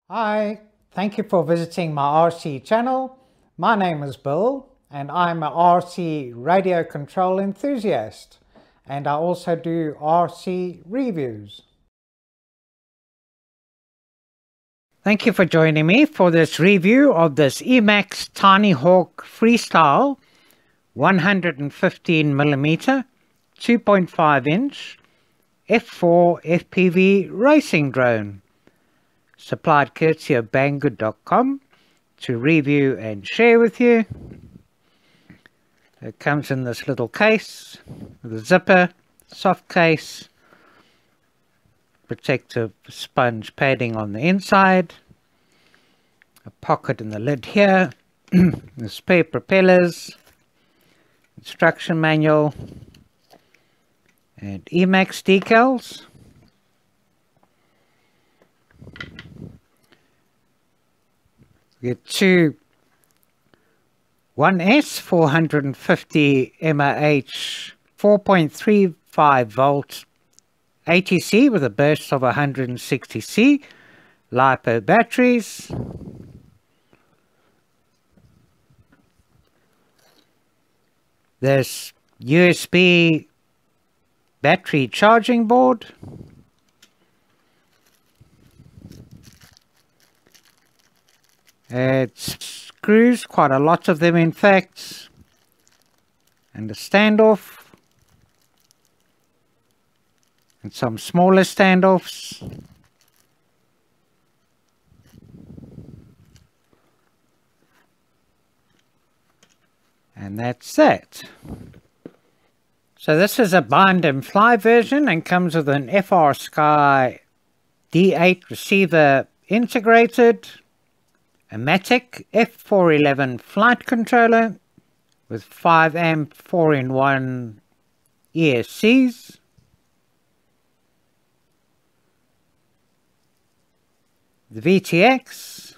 Hi, thank you for visiting my RC channel. My name is Bill and I'm an RC radio control enthusiast, and I also do RC reviews. Thank you for joining me for this review of this Emax Tinyhawk Freestyle 115mm 2.5 inch F4 FPV racing drone, supplied courtesy of Banggood.com to review and share with you. It comes in this little case with a zipper, soft case, protective sponge padding on the inside, a pocket in the lid here, the spare propellers, instruction manual, and Emax decals. We get two 1S 450 mAh 4.35 volt ATC with a burst of 160C LiPo batteries. There's USB battery charging board. It's screws, quite a lot of them in fact, and a standoff, and some smaller standoffs. And that's it. So this is a bind and fly version and comes with an FrSky D8 receiver integrated, a Matic F411 flight controller with 5 amp 4-in-1 ESCs, the VTX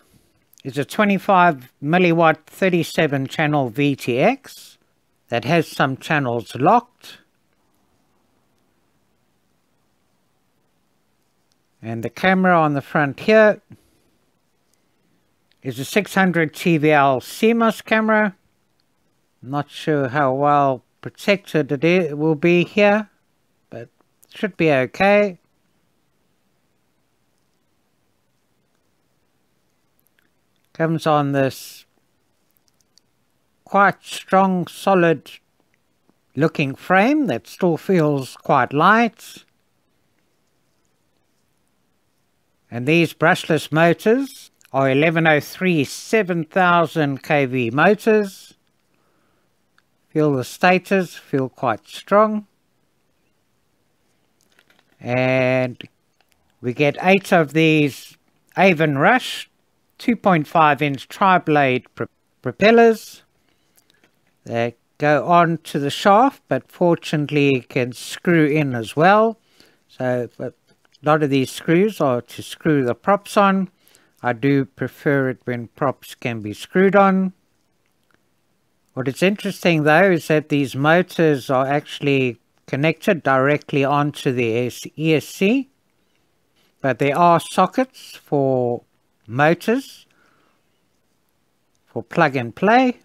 is a 25 milliwatt 37 channel VTX that has some channels locked, and the camera on the front here is a 600 TVL CMOS camera. Not sure how well protected it will be here, but should be okay. Comes on this quite strong, solid looking frame that still feels quite light. And these brushless motors are 1103 7000 kV motors. Feel the stators, feel quite strong. And we get 8 of these Avon Rush 2.5 inch tri-blade propellers that go on to the shaft, but fortunately can screw in as well. So but a lot of these screws are to screw the props on. I do prefer it when props can be screwed on. What is interesting though is that these motors are actually connected directly onto the ESC, but there are sockets for motors for plug and play.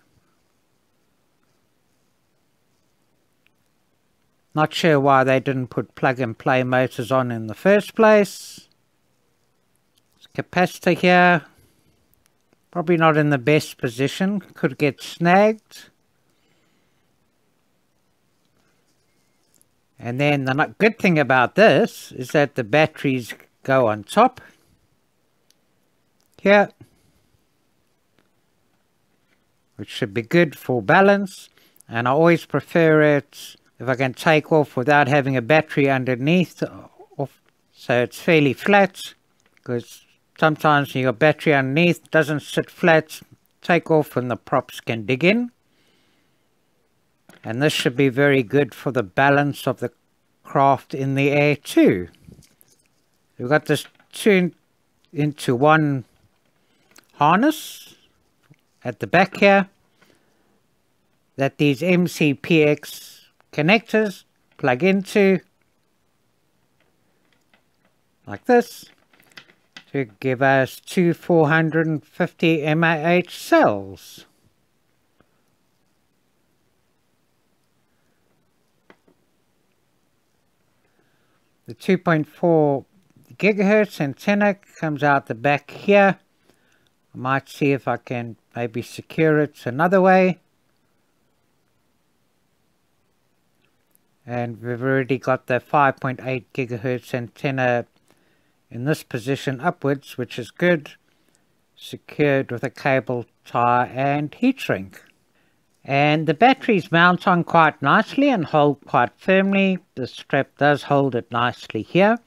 Not sure why they didn't put plug and play motors on in the first place. Capacitor here, probably not in the best position, could get snagged. And then the good thing about this is that the batteries go on top here, which should be good for balance. And I always prefer it if I can take off without having a battery underneath, so it's fairly flat, because sometimes your battery underneath doesn't sit flat, take off and the props can dig in. And this should be very good for the balance of the craft in the air too. We've got this 2-into-1 harness at the back here that these MCPX connectors plug into like this. to give us two 450 mAh cells. The 2.4 gigahertz antenna comes out the back here. I might see if I can maybe secure it another way. And we've already got the 5.8 gigahertz antenna in this position upwards, which is good, secured with a cable tie and heat shrink. And the batteries mount on quite nicely and hold quite firmly. The strap does hold it nicely here.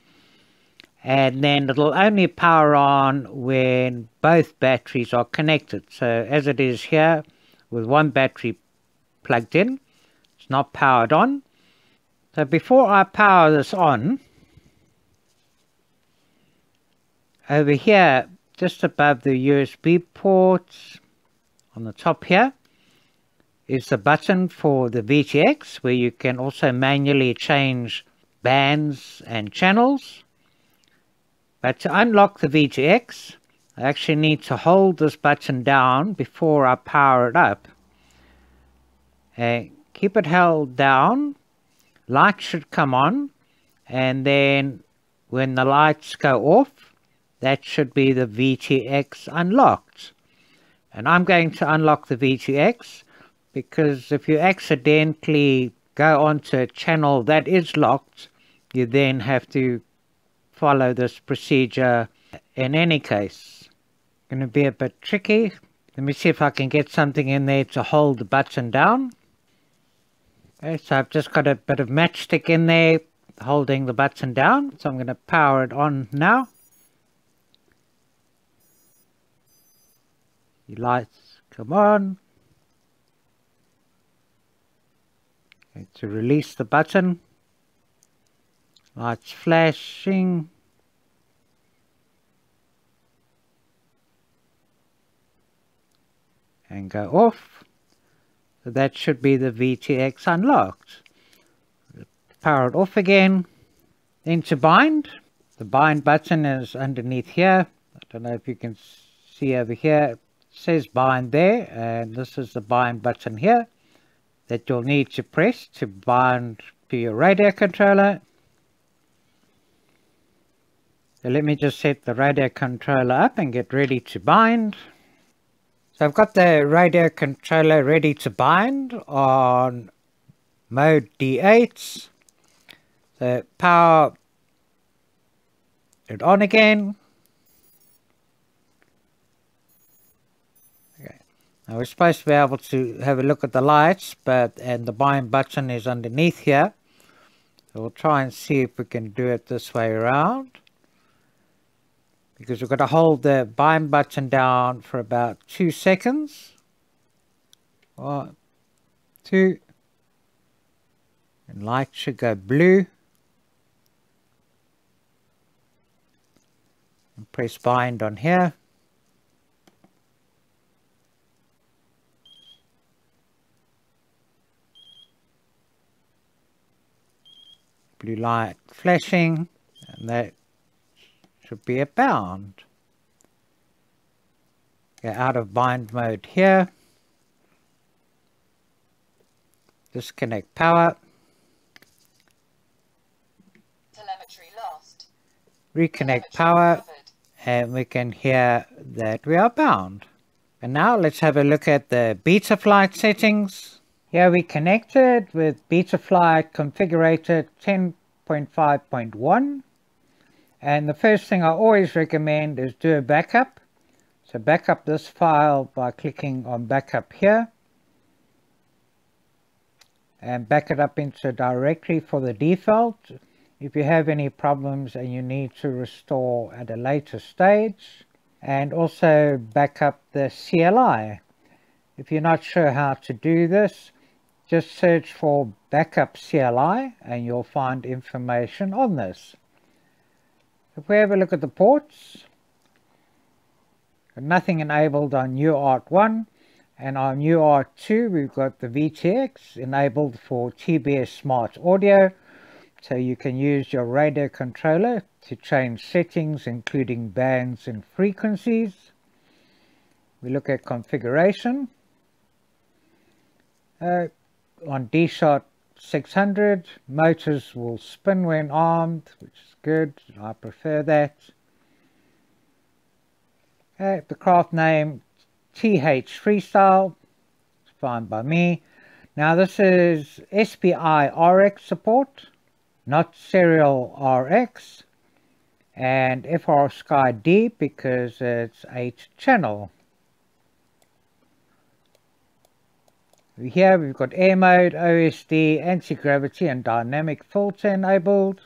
And then it'll only power on when both batteries are connected. So as it is here, with one battery plugged in, it's not powered on. So before I power this on, over here, just above the USB ports on the top here, is the button for the VTX, where you can also manually change bands and channels. But to unlock the VTX, I actually need to hold this button down before I power it up. And keep it held down, light should come on, and then when the lights go off, that should be the VTX unlocked. And I'm going to unlock the VTX, because if you accidentally go onto a channel that is locked, you then have to follow this procedure in any case. Going to be a bit tricky. Let me see if I can get something in there to hold the button down. Okay, so I've just got a bit of matchstick in there holding the button down, so I'm going to power it on now. The lights come on. To release the button, lights flashing, and go off. So that should be the VTX unlocked. Power it off again. Then to bind, the bind button is underneath here. I don't know if you can see over here, it says bind there, and this is the bind button here that you'll need to press to bind to your radio controller. So let me just set the radio controller up and get ready to bind. So I've got the radio controller ready to bind on mode D8. So power it on again. Now we're supposed to be able to have a look at the lights, and the bind button is underneath here. So we'll try and see if we can do it this way around. Because we've got to hold the bind button down for about 2 seconds. 1, 2. And light should go blue. And press bind on here. Blue light flashing, and that should be a bound. Get out of bind mode here. Disconnect power. Telemetry lost. Reconnect power, and we can hear that we are bound. And now let's have a look at the betaflight settings. Here we connected with betaflight configurator 10.5.1, and the first thing I always recommend is do a backup. So back up this file by clicking on backup here, and back it up into a directory for the default. If you have any problems and you need to restore at a later stage, and also back up the CLI. If you're not sure how to do this, just search for backup CLI and you'll find information on this. If we have a look at the ports, nothing enabled on UART1, and on UART2 we've got the VTX enabled for TBS Smart Audio, so you can use your radio controller to change settings including bands and frequencies. We look at configuration. On D-Shot 600, motors will spin when armed, which is good. I prefer that. The craft name TH Freestyle, it's fine by me. Now this is SPI RX support, not serial RX, and FR Sky D because it's 8-channel. Here we've got air mode, OSD, anti-gravity and dynamic filter enabled.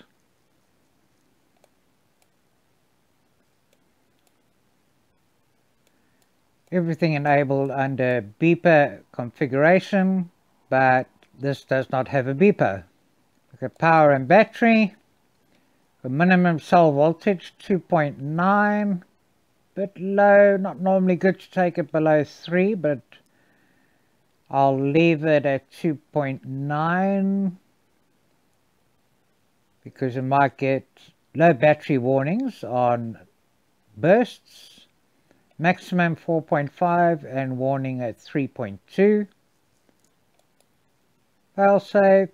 Everything enabled under beeper configuration, but this does not have a beeper. Look at power and battery. The minimum cell voltage 2.9, bit low, not normally good to take it below 3, but I'll leave it at 2.9 because you might get low battery warnings on bursts. Maximum 4.5 and warning at 3.2. Failsafe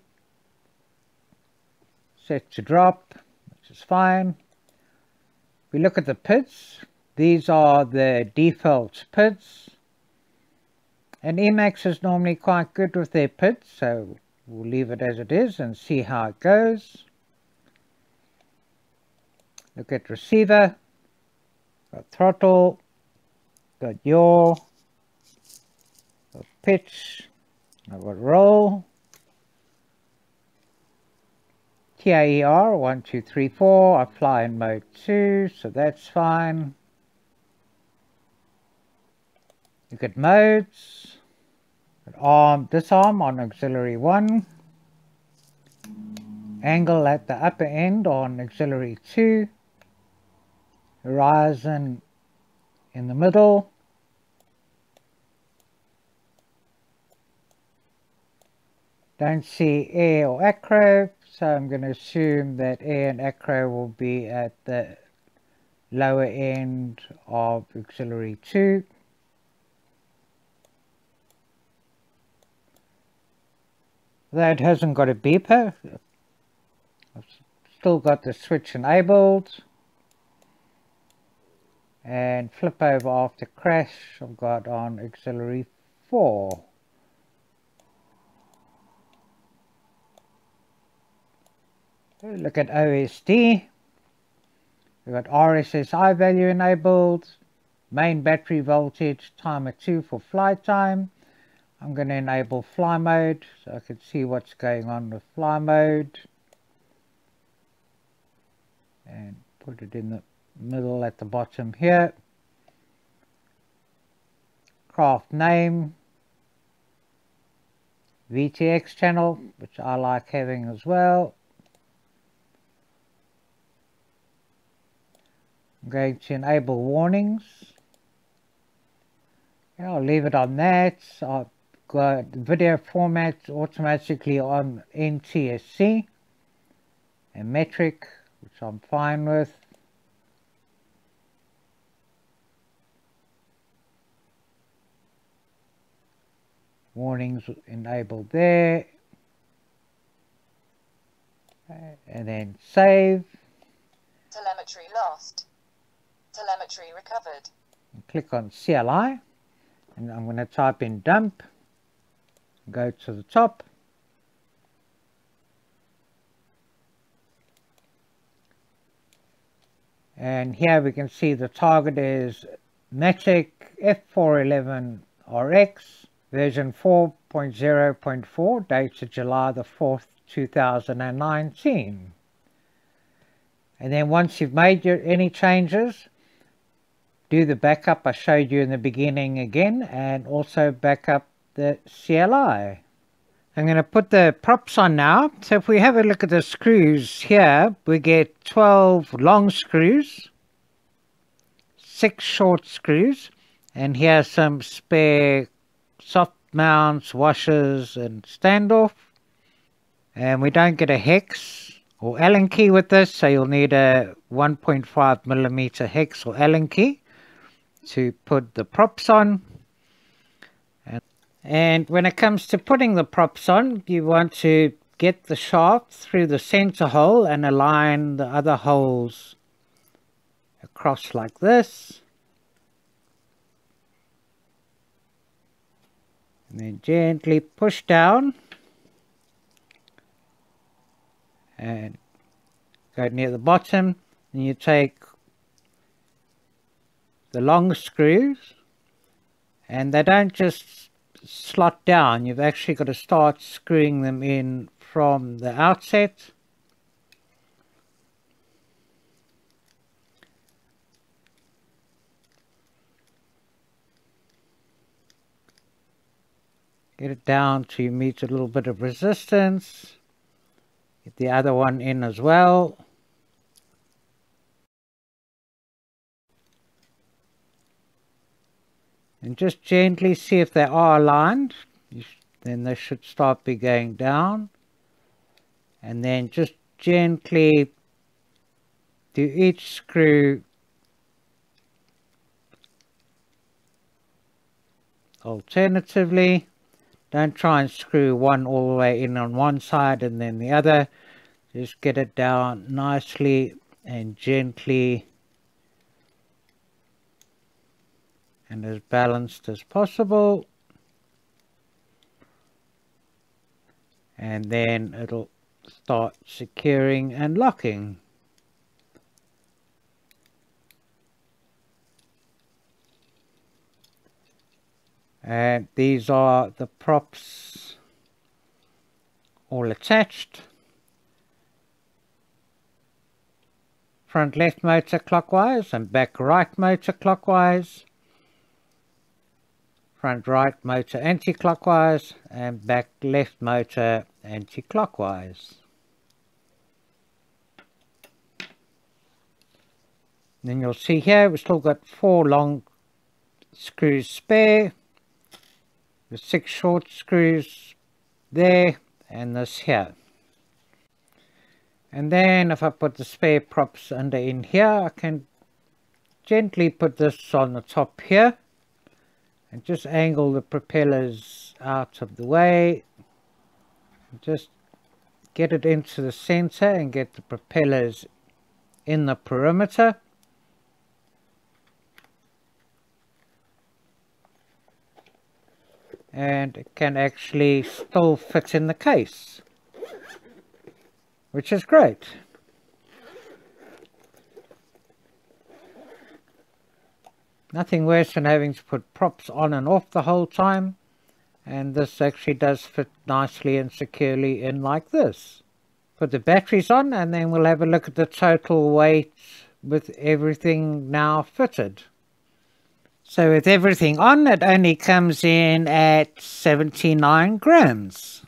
set to drop, which is fine. We look at the PIDs. These are the default PIDs. And Emax is normally quite good with their PIDs, so we'll leave it as it is and see how it goes. Look at receiver, got throttle, got yaw, got pitch, I've got roll, TIER 1, 2, 3, 4, I fly in mode 2, so that's fine. Look at modes, arm, disarm on auxiliary 1, angle at the upper end on auxiliary 2, horizon in the middle, don't see air or acro, so I'm going to assume that air and acro will be at the lower end of auxiliary 2. That hasn't got a beeper. I've still got the switch enabled. And flip over after crash, I've got on auxiliary 4. Look at OSD. We've got RSSI value enabled. Main battery voltage, timer 2 for flight time. I'm going to enable fly mode so I can see what's going on with fly mode. And put it in the middle at the bottom here. Craft name. VTX channel, which I like having as well. I'm going to enable warnings. Yeah, I'll leave it on that. I've got video format automatically on NTSC and metric, which I'm fine with. Warnings enabled there. And then save. Telemetry lost. Telemetry recovered. Click on CLI. And I'm going to type in dump. Go to the top. And here we can see the target is Matic F411RX version 4.0.4 dated July the 4th, 2019. And then once you've made any changes, do the backup I showed you in the beginning again, and also back up the CLI. I'm going to put the props on now. So if we have a look at the screws here, we get 12 long screws, 6 short screws, and here's some spare soft mounts, washers and standoff. And we don't get a hex or Allen key with this, so you'll need a 1.5mm hex or Allen key to put the props on. And when it comes to putting the props on, you want to get the shaft through the center hole and align the other holes across like this. And then gently push down and go near the bottom, and you take the long screws, and they don't just slot down, you've actually got to start screwing them in from the outset. Get it down to you meet a little bit of resistance. Get the other one in as well. And just gently see if they are aligned. Then they should start be going down. And then just gently do each screw alternatively. Don't try and screw one all the way in on one side and then the other. Just get it down nicely and gently and as balanced as possible. And then it'll start securing and locking. And these are the props all attached. Front left motor clockwise and back right motor clockwise. Front right motor anti-clockwise and back left motor anti-clockwise. Then you'll see here we've still got 4 long screws spare. The 6 short screws there and this here. And then if I put the spare props under in here, I can gently put this on the top here and just angle the propellers out of the way. Just get it into the center and get the propellers in the perimeter. And it can actually still fit in the case, which is great. Nothing worse than having to put props on and off the whole time, and this actually does fit nicely and securely in like this. Put the batteries on and then we'll have a look at the total weight with everything now fitted. So with everything on, it only comes in at 79 grams.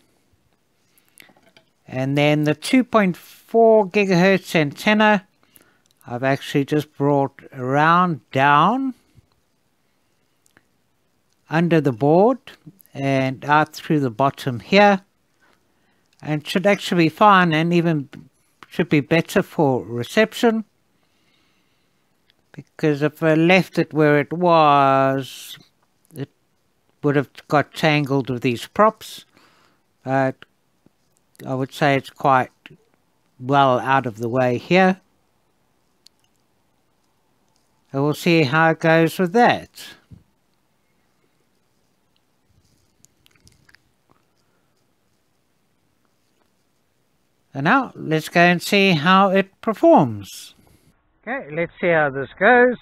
And then the 2.4 gigahertz antenna, I've actually just brought around down under the board and out through the bottom here. And should actually be fine and even should be better for reception. Because if I left it where it was, it would have got tangled with these props. But I would say it's quite well out of the way here. And we'll see how it goes with that. And now let's go and see how it performs. Okay, let's see how this goes.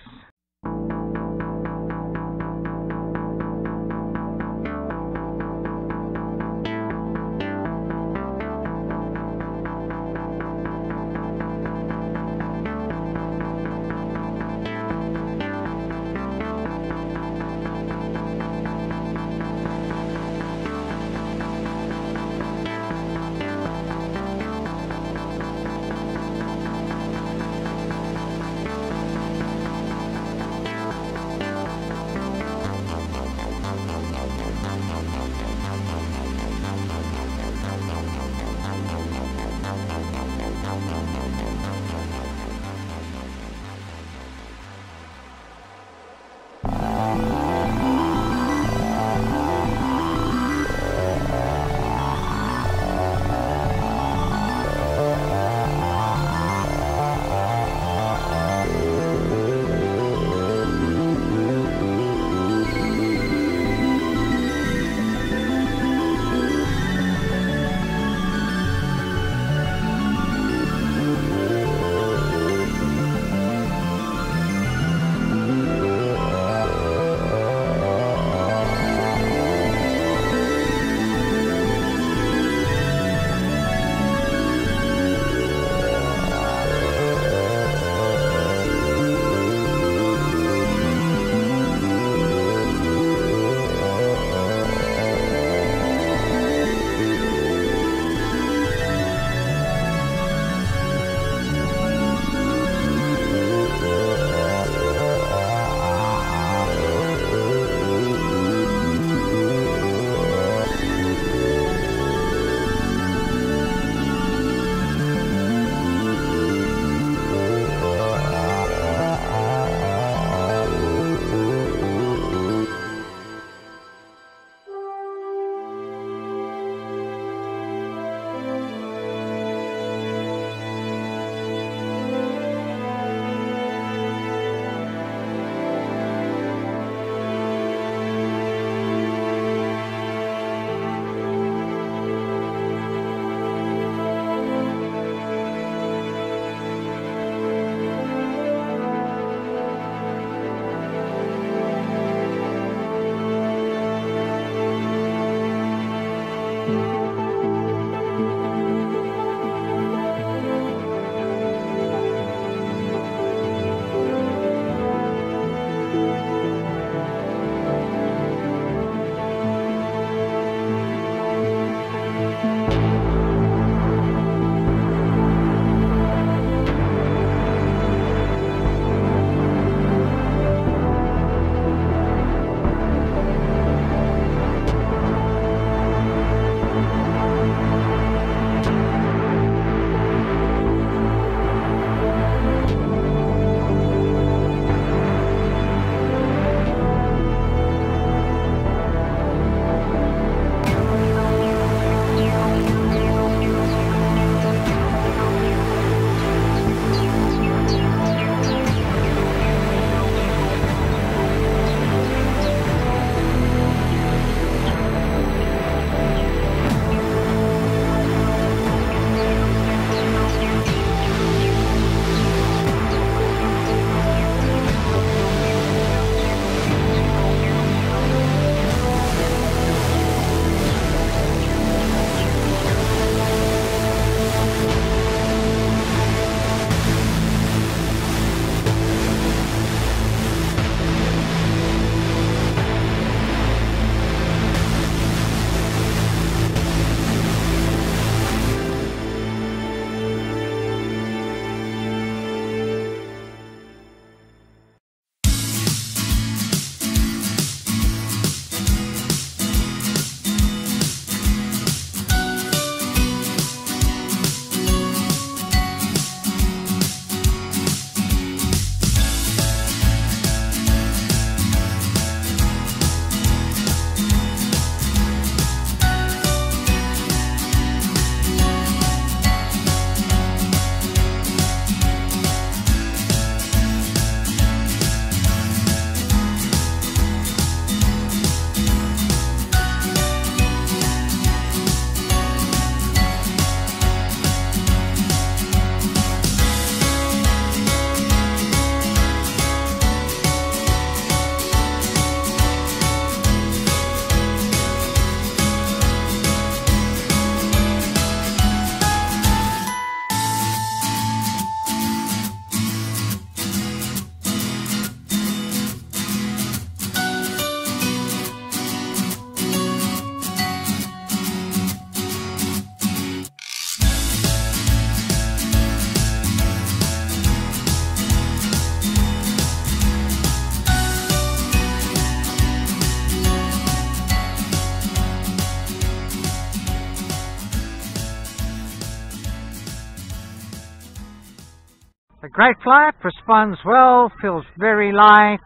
great flight, responds well, feels very light,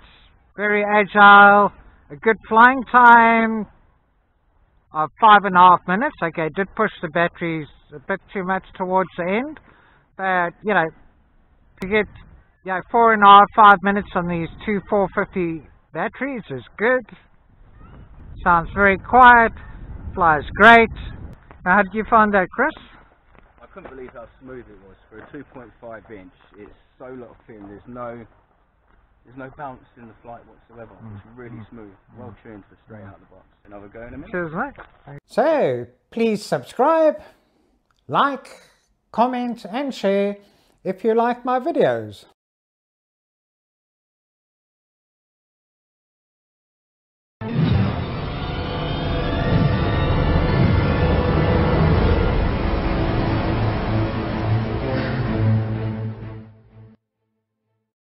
very agile, a good flying time of 5.5 minutes. Okay, did push the batteries a bit too much towards the end, but you know, to get 4.5, 5 minutes on these two 450 batteries is good. Sounds very quiet, flies great. Now, how did you find that, Chris? I couldn't believe how smooth it was for a 2.5 inch. It's so locked in. There's no bounce in the flight whatsoever. It's really smooth, well tuned for straight out of the box. Another go in a minute. Cheers, mate. So please subscribe, like, comment and share if you like my videos.